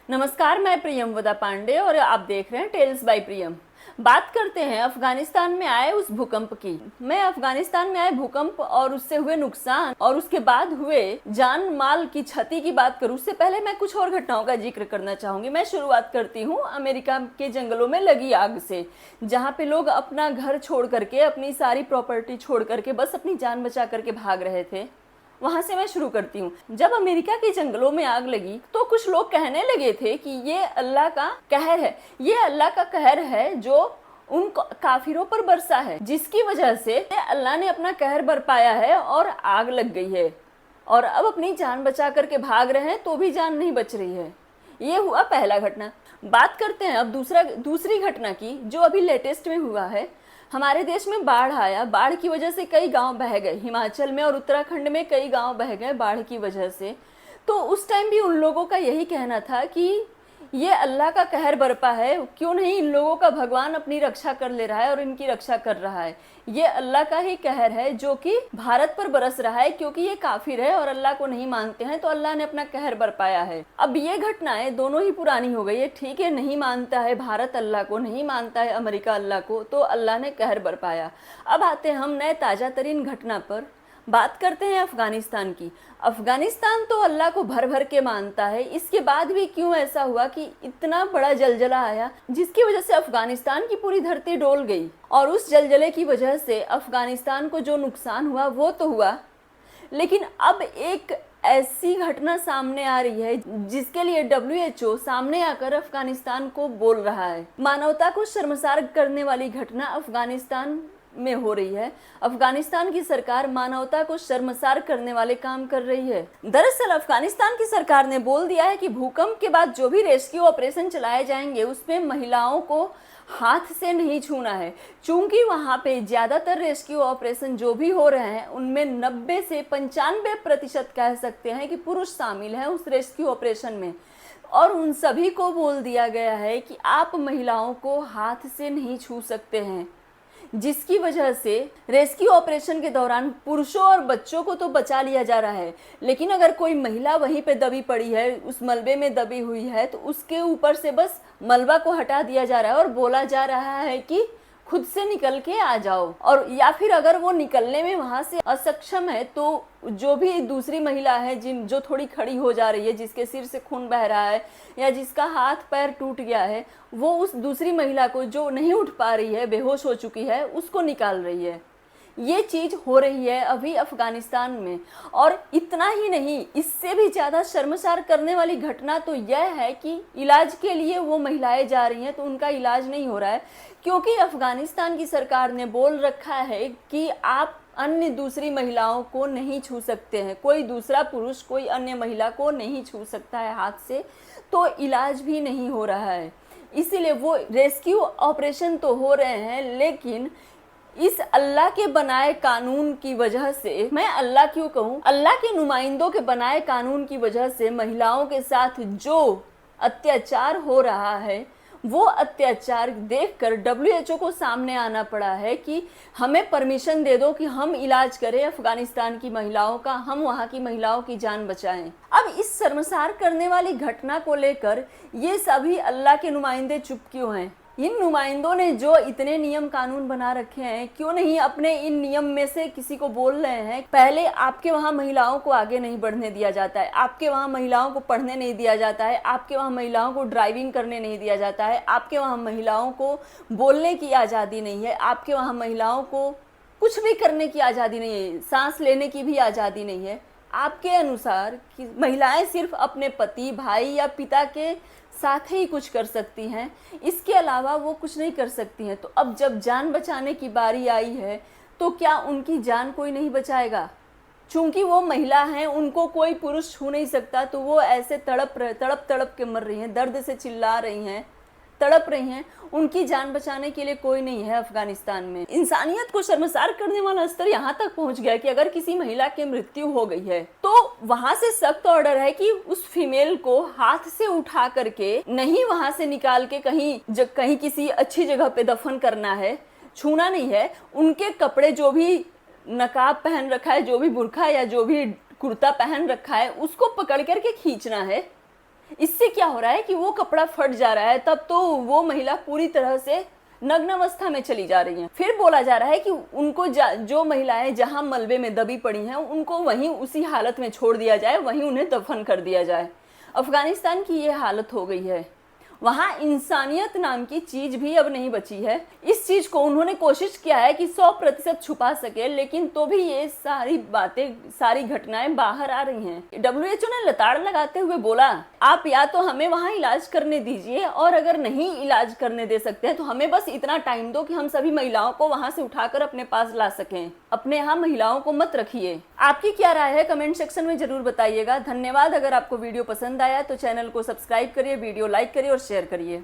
नमस्कार, मैं प्रियमवदा पांडे और आप देख रहे हैं टेल्स बाय प्रियम। बात करते हैं अफगानिस्तान में आए उस भूकंप की। मैं अफगानिस्तान में आए भूकंप और उससे हुए नुकसान और उसके बाद हुए जान माल की क्षति की बात करूं, उससे पहले मैं कुछ और घटनाओं का जिक्र करना चाहूंगी। मैं शुरुआत करती हूं अमेरिका के जंगलों में लगी आग से, जहां पे लोग अपना घर छोड़ करके, अपनी सारी प्रॉपर्टी छोड़ करके बस अपनी जान बचा करके भाग रहे थे। वहां से मैं शुरू करती हूँ। जब अमेरिका के जंगलों में आग लगी तो कुछ लोग कहने लगे थे कि ये अल्लाह का कहर है, ये अल्लाह का कहर है जो उन काफिरों पर बरसा है, जिसकी वजह से अल्लाह ने अपना कहर बरपाया है और आग लग गई है और अब अपनी जान बचा करके भाग रहे हैं तो भी जान नहीं बच रही है। ये हुआ पहला घटना। बात करते हैं अब दूसरी घटना की, जो अभी लेटेस्ट में हुआ है। हमारे देश में बाढ़ आया, बाढ़ की वजह से कई गांव बह गए। हिमाचल में और उत्तराखंड में कई गांव बह गए बाढ़ की वजह से। तो उस टाइम भी उन लोगों का यही कहना था कि ये अल्लाह का कहर बरपा है, क्यों नहीं इन लोगों का भगवान अपनी रक्षा कर ले रहा है और इनकी रक्षा कर रहा है। ये अल्लाह का ही कहर है जो कि भारत पर बरस रहा है, क्योंकि ये काफिर है और अल्लाह को नहीं मानते हैं, तो अल्लाह ने अपना कहर बरपाया है। अब ये घटनाएं दोनों ही पुरानी हो गई है। ठीक है, नहीं मानता है भारत अल्लाह को, नहीं मानता है अमेरिका अल्लाह को, तो अल्लाह ने कहर बरपाया। अब आते हैं हम नए ताजा तरीन घटना पर। बात करते हैं अफगानिस्तान की। अफगानिस्तान तो अल्लाह को भर भर के मानता है, इसके बाद भी क्यों ऐसा हुआ कि इतना बड़ा जलजला आया जिसकी वजह से अफगानिस्तान की पूरी धरती डोल गई। और उस जलजले की वजह से अफगानिस्तान को जो नुकसान हुआ वो तो हुआ, लेकिन अब एक ऐसी घटना सामने आ रही है जिसके लिए WHO सामने आकर अफगानिस्तान को बोल रहा है। मानवता को शर्मसार करने वाली घटना अफगानिस्तान में हो रही है। अफगानिस्तान की सरकार मानवता को शर्मसार करने वाले काम कर रही है। दरअसल अफगानिस्तान की सरकार ने बोल दिया है कि भूकंप के बाद जो भी रेस्क्यू ऑपरेशन चलाए जाएंगे उसमें महिलाओं को हाथ से नहीं छूना है, क्योंकि वहां पे ज्यादातर रेस्क्यू ऑपरेशन जो भी हो रहे हैं उनमें 90 से 95% कह सकते हैं कि पुरुष शामिल हैं उस रेस्क्यू ऑपरेशन में। और उन सभी को बोल दिया गया है कि आप महिलाओं को हाथ से नहीं छू सकते हैं, जिसकी वजह से रेस्क्यू ऑपरेशन के दौरान पुरुषों और बच्चों को तो बचा लिया जा रहा है, लेकिन अगर कोई महिला वहीं पे दबी पड़ी है, उस मलबे में दबी हुई है, तो उसके ऊपर से बस मलबा को हटा दिया जा रहा है और बोला जा रहा है कि खुद से निकल के आ जाओ। और या फिर अगर वो निकलने में वहां से असक्षम है तो जो भी दूसरी महिला है जो थोड़ी खड़ी हो जा रही है, जिसके सिर से खून बह रहा है या जिसका हाथ पैर टूट गया है, वो उस दूसरी महिला को जो नहीं उठ पा रही है, बेहोश हो चुकी है, उसको निकाल रही है। ये चीज हो रही है अभी अफगानिस्तान में। और इतना ही नहीं, इससे भी ज्यादा शर्मसार करने वाली घटना तो यह है कि इलाज के लिए वो महिलाएं जा रही हैं तो उनका इलाज नहीं हो रहा है, क्योंकि अफगानिस्तान की सरकार ने बोल रखा है कि आप अन्य दूसरी महिलाओं को नहीं छू सकते हैं। कोई दूसरा पुरुष कोई अन्य महिला को नहीं छू सकता है हाथ से, तो इलाज भी नहीं हो रहा है। इसीलिए वो रेस्क्यू ऑपरेशन तो हो रहे हैं, लेकिन इस अल्लाह के बनाए कानून की वजह से, मैं अल्लाह क्यों कहूँ, अल्लाह के नुमाइंदों के बनाए कानून की वजह से महिलाओं के साथ जो अत्याचार हो रहा है, वो अत्याचार देखकर WHO को सामने आना पड़ा है कि हमें परमिशन दे दो कि हम इलाज करें अफगानिस्तान की महिलाओं का, हम वहाँ की महिलाओं की जान बचाएं। अब इस शर्मसार करने वाली घटना को लेकर ये सभी अल्लाह के नुमाइंदे चुप क्यों हैं? इन नुमाइंदों ने जो इतने नियम कानून बना रखे हैं, क्यों नहीं अपने इन नियम में से किसी को बोल रहे हैं? पहले आपके वहाँ महिलाओं को आगे नहीं बढ़ने दिया जाता है, आपके वहाँ महिलाओं को पढ़ने नहीं दिया जाता है, आपके वहाँ महिलाओं को ड्राइविंग करने नहीं दिया जाता है, आपके वहाँ महिलाओं को बोलने की आज़ादी नहीं है, आपके वहाँ महिलाओं को कुछ भी करने की आज़ादी नहीं है, सांस लेने की भी आज़ादी नहीं है। आपके अनुसार कि महिलाएं सिर्फ अपने पति, भाई या पिता के साथ ही कुछ कर सकती हैं, इसके अलावा वो कुछ नहीं कर सकती हैं। तो अब जब जान बचाने की बारी आई है तो क्या उनकी जान कोई नहीं बचाएगा? चूंकि वो महिला हैं, उनको कोई पुरुष छू नहीं सकता, तो वो ऐसे तड़प के मर रही हैं, दर्द से चिल्ला रही हैं, तड़प रही हैं। उनकी जान बचाने के लिए कोई नहीं है अफगानिस्तान में। इंसानियत को शर्मसार करने वाला स्तर यहाँ तक पहुँच गया कि अगर किसी महिला की मृत्यु हो गई है तो वहां से सख्त ऑर्डर है कि उस फीमेल को हाथ से उठा करके नहीं वहां से निकाल के कहीं किसी अच्छी जगह पे दफन करना है, छूना नहीं है। उनके कपड़े, जो भी नकाब पहन रखा है, जो भी बुर्का या जो भी कुर्ता पहन रखा है, उसको पकड़ करके खींचना है। इससे क्या हो रहा है कि वो कपड़ा फट जा रहा है, तब तो वो महिला पूरी तरह से नग्न अवस्था में चली जा रही हैं। फिर बोला जा रहा है कि उनको जो महिलाएं जहां मलबे में दबी पड़ी हैं उनको वहीं उसी हालत में छोड़ दिया जाए, वहीं उन्हें दफन कर दिया जाए। अफगानिस्तान की ये हालत हो गई है। वहां इंसानियत नाम की चीज भी अब नहीं बची है। इस चीज को उन्होंने कोशिश किया है कि 100% छुपा सके, लेकिन तो भी ये सारी बातें, सारी घटनाएं बाहर आ रही हैं। WHO ने लताड़ लगाते हुए बोला, आप या तो हमें वहां इलाज करने दीजिए, और अगर नहीं इलाज करने दे सकते हैं तो हमें बस इतना टाइम दो कि हम सभी महिलाओं को वहां से उठाकर अपने पास ला सकें। अपने यहाँ महिलाओं को मत रखिए। आपकी क्या राय है कमेंट सेक्शन में जरूर बताइएगा। धन्यवाद। अगर आपको वीडियो पसंद आया तो चैनल को सब्सक्राइब करिए, वीडियो लाइक करिए और शेयर करिए।